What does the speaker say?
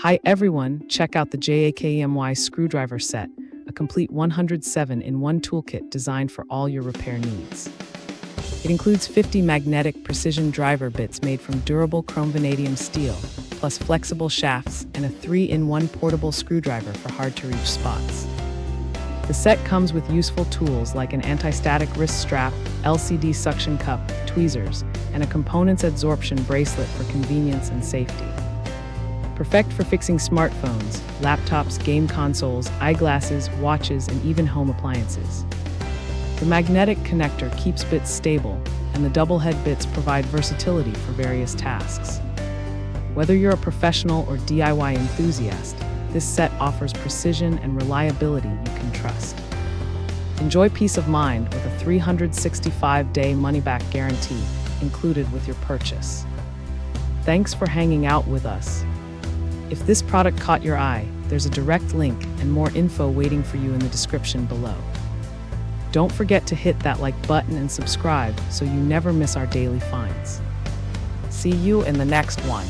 Hi everyone, check out the JAKEMY Screwdriver Set, a complete 107-in-1 toolkit designed for all your repair needs. It includes 50 magnetic precision driver bits made from durable chrome vanadium steel, plus flexible shafts and a 3-in-1 portable screwdriver for hard-to-reach spots. The set comes with useful tools like an anti-static wrist strap, LCD suction cup, tweezers, and a components adsorption bracelet for convenience and safety. Perfect for fixing smartphones, laptops, game consoles, eyeglasses, watches, and even home appliances. The magnetic connector keeps bits stable, and the double head bits provide versatility for various tasks. Whether you're a professional or DIY enthusiast, this set offers precision and reliability you can trust. Enjoy peace of mind with a 365-day money-back guarantee included with your purchase. Thanks for hanging out with us. If this product caught your eye, there's a direct link and more info waiting for you in the description below. Don't forget to hit that like button and subscribe so you never miss our daily finds. See you in the next one.